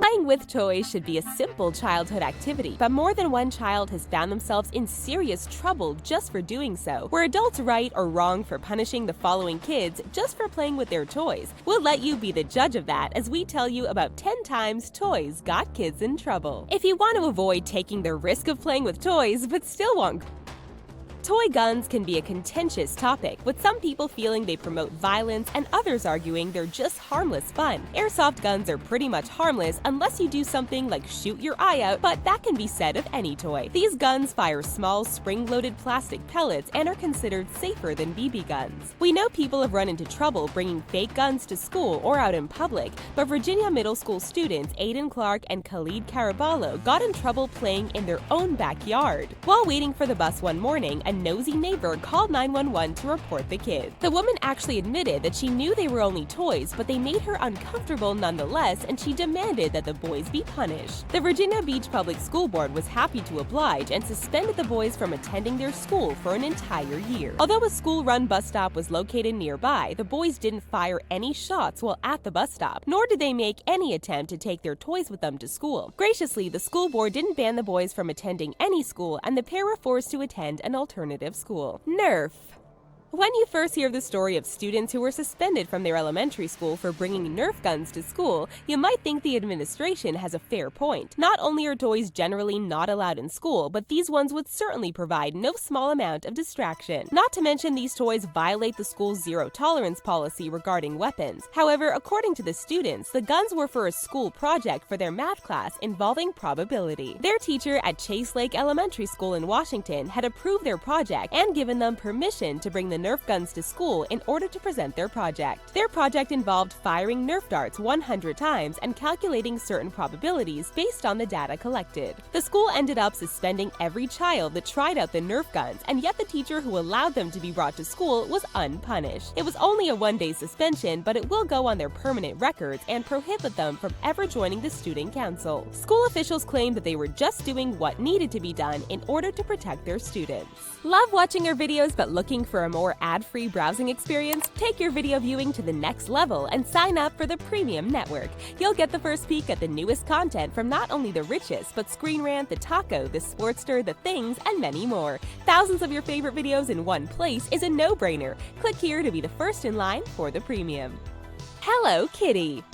Playing with toys should be a simple childhood activity, but more than one child has found themselves in serious trouble just for doing so. Were adults right or wrong for punishing the following kids just for playing with their toys? We'll let you be the judge of that as we tell you about 10 times toys got kids in trouble. If you want to avoid taking the risk of playing with toys but still want toy guns can be a contentious topic, with some people feeling they promote violence and others arguing they're just harmless fun. Airsoft guns are pretty much harmless unless you do something like shoot your eye out, but that can be said of any toy. These guns fire small spring-loaded plastic pellets and are considered safer than BB guns. We know people have run into trouble bringing fake guns to school or out in public, but Virginia middle school students Aiden Clark and Khalid Caraballo got in trouble playing in their own backyard. While waiting for the bus one morning, a nosy neighbor called 911 to report the kids. The woman actually admitted that she knew they were only toys, but they made her uncomfortable nonetheless, and she demanded that the boys be punished. The Virginia Beach Public School Board was happy to oblige and suspended the boys from attending their school for an entire year. Although a school-run bus stop was located nearby, the boys didn't fire any shots while at the bus stop, nor did they make any attempt to take their toys with them to school. Graciously, the school board didn't ban the boys from attending any school, and the pair were forced to attend an alternative school. Nerf. When you first hear the story of students who were suspended from their elementary school for bringing Nerf guns to school, you might think the administration has a fair point. Not only are toys generally not allowed in school, but these ones would certainly provide no small amount of distraction. Not to mention these toys violate the school's zero-tolerance policy regarding weapons. However, according to the students, the guns were for a school project for their math class involving probability. Their teacher at Chase Lake Elementary School in Washington had approved their project and given them permission to bring the Nerf guns to school in order to present their project. Their project involved firing Nerf darts 100 times and calculating certain probabilities based on the data collected. The school ended up suspending every child that tried out the Nerf guns, and yet the teacher who allowed them to be brought to school was unpunished. It was only a one-day suspension, but it will go on their permanent records and prohibit them from ever joining the student council. School officials claimed that they were just doing what needed to be done in order to protect their students. Love watching our videos but looking for a more ad-free browsing experience? Take your video viewing to the next level and sign up for the Premium Network. You'll get the first peek at the newest content from not only the richest, but Screen Rant, The Taco, The Sportster, The Things, and many more. Thousands of your favorite videos in one place is a no-brainer. Click here to be the first in line for the Premium. Hello Kitty!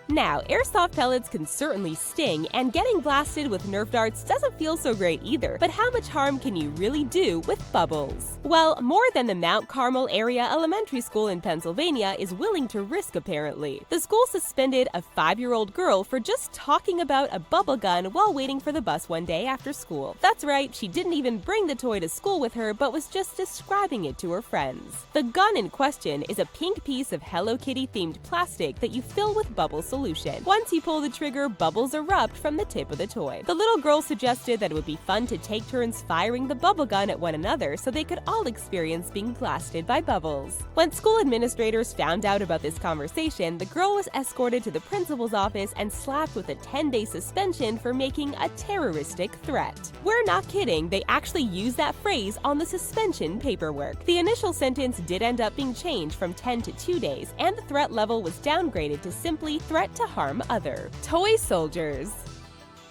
Now, airsoft pellets can certainly sting, and getting blasted with Nerf darts doesn't feel so great either, but how much harm can you really do with bubbles? Well, more than the Mount Carmel Area Elementary School in Pennsylvania is willing to risk apparently. The school suspended a 5-year-old girl for just talking about a bubble gun while waiting for the bus one day after school. That's right, she didn't even bring the toy to school with her, but was just describing it to her friends. The gun in question is a pink piece of Hello Kitty themed plastic that you fill with bubble solution. Once you pull the trigger, bubbles erupt from the tip of the toy. The little girl suggested that it would be fun to take turns firing the bubble gun at one another so they could all experience being blasted by bubbles. When school administrators found out about this conversation, the girl was escorted to the principal's office and slapped with a 10-day suspension for making a terroristic threat. We're not kidding, they actually used that phrase on the suspension paperwork. The initial sentence did end up being changed from 10 to 2 days, and the threat level was downgraded to simply threat to harm other. Toy soldiers.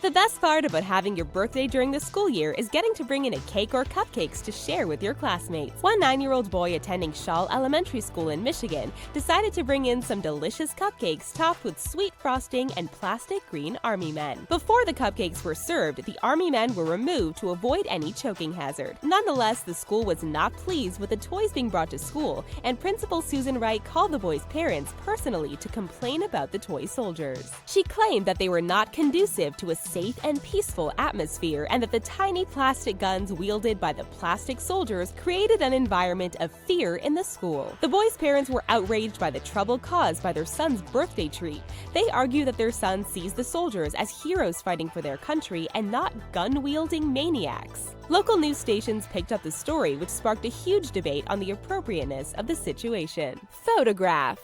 The best part about having your birthday during the school year is getting to bring in a cake or cupcakes to share with your classmates. One 9-year-old boy attending Shaw Elementary School in Michigan decided to bring in some delicious cupcakes topped with sweet frosting and plastic green army men. Before the cupcakes were served, the army men were removed to avoid any choking hazard. Nonetheless, the school was not pleased with the toys being brought to school, and Principal Susan Wright called the boys' parents personally to complain about the toy soldiers. She claimed that they were not conducive to a safe and peaceful atmosphere, and that the tiny plastic guns wielded by the plastic soldiers created an environment of fear in the school. The boys' parents were outraged by the trouble caused by their son's birthday treat. They argue that their son sees the soldiers as heroes fighting for their country and not gun-wielding maniacs. Local news stations picked up the story, which sparked a huge debate on the appropriateness of the situation. Photograph.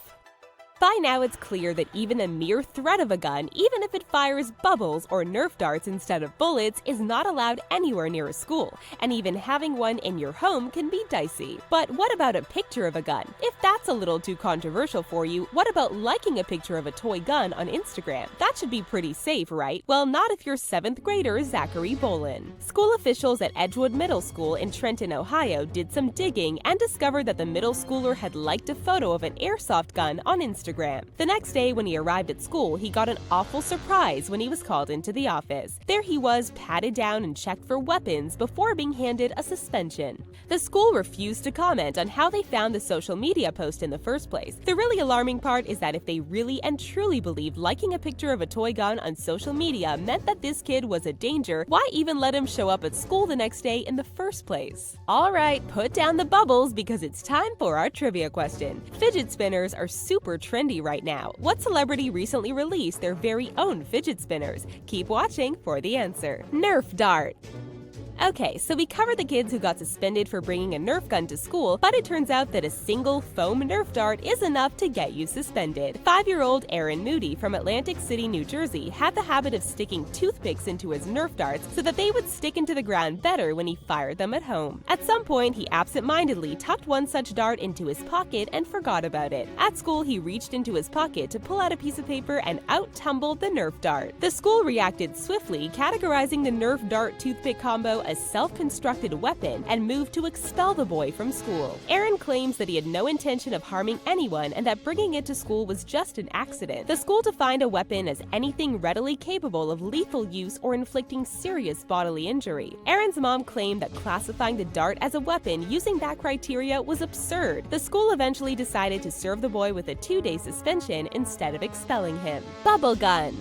By now it's clear that even the mere threat of a gun, even if it fires bubbles or Nerf darts instead of bullets, is not allowed anywhere near a school, and even having one in your home can be dicey. But what about a picture of a gun? If that's a little too controversial for you, what about liking a picture of a toy gun on Instagram? That should be pretty safe, right? Well, not if you're 7th grader Zachary Bolin. School officials at Edgewood Middle School in Trenton, Ohio did some digging and discovered that the middle schooler had liked a photo of an airsoft gun on Instagram. The next day when he arrived at school, he got an awful surprise when he was called into the office. There he was, patted down and checked for weapons before being handed a suspension. The school refused to comment on how they found the social media post in the first place. The really alarming part is that if they really and truly believed liking a picture of a toy gun on social media meant that this kid was a danger, why even let him show up at school the next day in the first place? Alright, put down the bubbles because it's time for our trivia question. Fidget spinners are super trendy right now. What celebrity recently released their very own fidget spinners? Keep watching for the answer. Nerf dart. Okay, so we covered the kids who got suspended for bringing a Nerf gun to school, but it turns out that a single foam Nerf dart is enough to get you suspended. 5-year-old Aaron Moody from Atlantic City, New Jersey, had the habit of sticking toothpicks into his Nerf darts so that they would stick into the ground better when he fired them at home. At some point, he absent-mindedly tucked one such dart into his pocket and forgot about it. At school, he reached into his pocket to pull out a piece of paper and out tumbled the Nerf dart. The school reacted swiftly, categorizing the Nerf dart toothpick combo as self-constructed weapon and moved to expel the boy from school. Aaron claims that he had no intention of harming anyone and that bringing it to school was just an accident. The school defined a weapon as anything readily capable of lethal use or inflicting serious bodily injury. Aaron's mom claimed that classifying the dart as a weapon using that criteria was absurd. The school eventually decided to serve the boy with a 2-day suspension instead of expelling him. Bubble gun.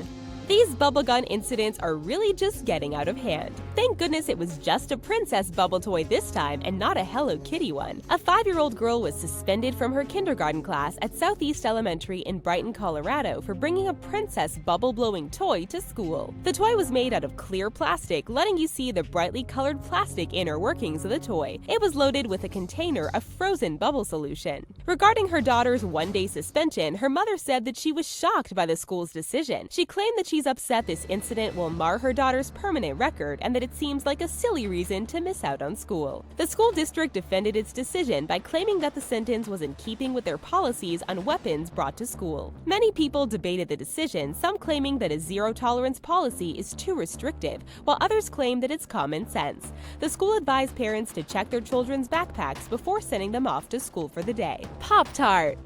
These bubble gun incidents are really just getting out of hand. Thank goodness it was just a princess bubble toy this time and not a Hello Kitty one. A 5-year-old girl was suspended from her kindergarten class at Southeast Elementary in Brighton, Colorado for bringing a princess bubble-blowing toy to school. The toy was made out of clear plastic, letting you see the brightly colored plastic inner workings of the toy. It was loaded with a container of frozen bubble solution. Regarding her daughter's 1-day suspension, her mother said that she was shocked by the school's decision. She claimed that she's upset this incident will mar her daughter's permanent record and that it seems like a silly reason to miss out on school. The school district defended its decision by claiming that the sentence was in keeping with their policies on weapons brought to school. Many people debated the decision, some claiming that a zero-tolerance policy is too restrictive, while others claim that it's common sense. The school advised parents to check their children's backpacks before sending them off to school for the day. Pop-Tart.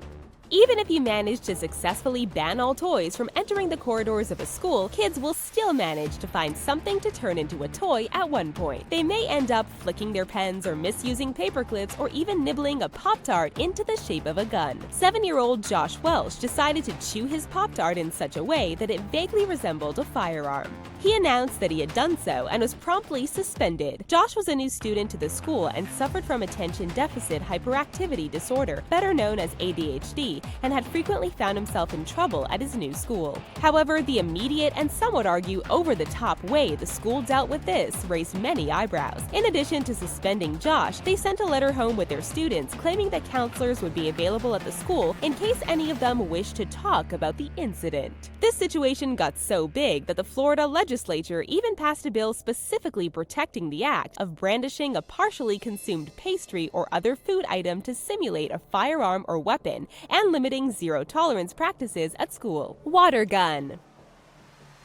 Even if you manage to successfully ban all toys from entering the corridors of a school, kids will still manage to find something to turn into a toy at one point. They may end up flicking their pens or misusing paper clips or even nibbling a Pop-Tart into the shape of a gun. 7-year-old Josh Welsh decided to chew his Pop-Tart in such a way that it vaguely resembled a firearm. He announced that he had done so and was promptly suspended. Josh was a new student to the school and suffered from attention deficit hyperactivity disorder, better known as ADHD, and had frequently found himself in trouble at his new school. However, the immediate and some would argue over-the-top way the school dealt with this raised many eyebrows. In addition to suspending Josh, they sent a letter home with their students claiming that counselors would be available at the school in case any of them wished to talk about the incident. This situation got so big that the Florida legislature even passed a bill specifically protecting the act of brandishing a partially consumed pastry or other food item to simulate a firearm or weapon, and limiting zero-tolerance practices at school. Water gun.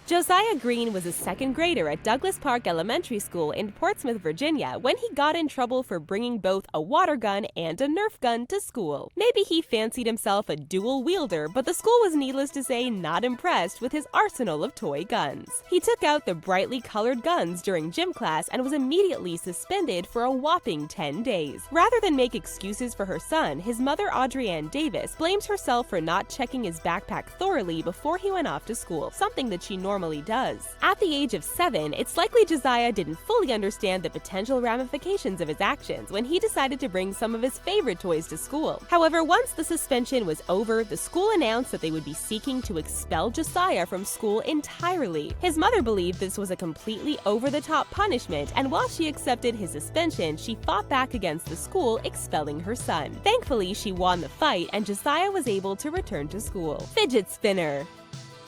Josiah Green was a 2nd grader at Douglas Park Elementary School in Portsmouth, Virginia, when he got in trouble for bringing both a water gun and a Nerf gun to school. Maybe he fancied himself a dual wielder, but the school was needless to say not impressed with his arsenal of toy guns. He took out the brightly colored guns during gym class and was immediately suspended for a whopping 10 days. Rather than make excuses for her son, his mother Audrey Ann Davis blames herself for not checking his backpack thoroughly before he went off to school, something that she normally normally does. At the age of 7, it's likely Josiah didn't fully understand the potential ramifications of his actions when he decided to bring some of his favorite toys to school. However, once the suspension was over, the school announced that they would be seeking to expel Josiah from school entirely. His mother believed this was a completely over-the-top punishment, and while she accepted his suspension, she fought back against the school expelling her son. Thankfully, she won the fight, and Josiah was able to return to school. Fidget spinner.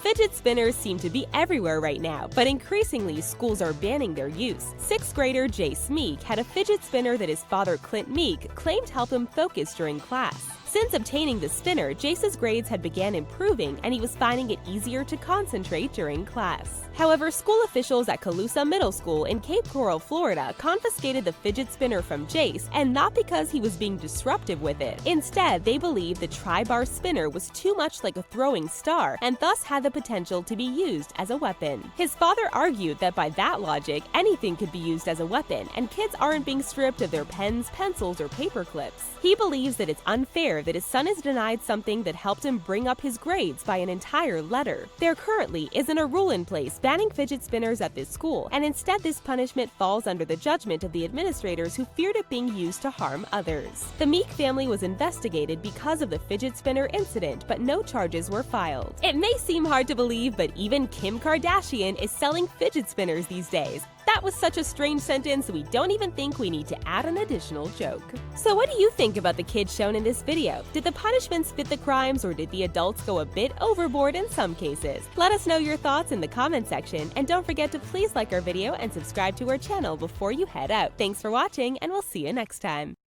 Fidget spinners seem to be everywhere right now, but increasingly schools are banning their use. 6th grader Jace Meek had a fidget spinner that his father Clint Meek claimed helped him focus during class. Since obtaining the spinner, Jace's grades had began improving and he was finding it easier to concentrate during class. However, school officials at Colusa Middle School in Cape Coral, Florida confiscated the fidget spinner from Jace, and not because he was being disruptive with it. Instead, they believed the tri-bar spinner was too much like a throwing star and thus had the potential to be used as a weapon. His father argued that by that logic, anything could be used as a weapon and kids aren't being stripped of their pens, pencils, or paper clips. He believes that it's unfair that his son is denied something that helped him bring up his grades by an entire letter. There currently isn't a rule in place banning fidget spinners at this school, and instead this punishment falls under the judgment of the administrators who feared it being used to harm others. The Meek family was investigated because of the fidget spinner incident, but no charges were filed. It may seem hard to believe, but even Kim Kardashian is selling fidget spinners these days. That was such a strange sentence, we don't even think we need to add an additional joke. So what do you think about the kids shown in this video? Did the punishments fit the crimes, or did the adults go a bit overboard in some cases? Let us know your thoughts in the comment section, and don't forget to please like our video and subscribe to our channel before you head out. Thanks for watching, and we'll see you next time.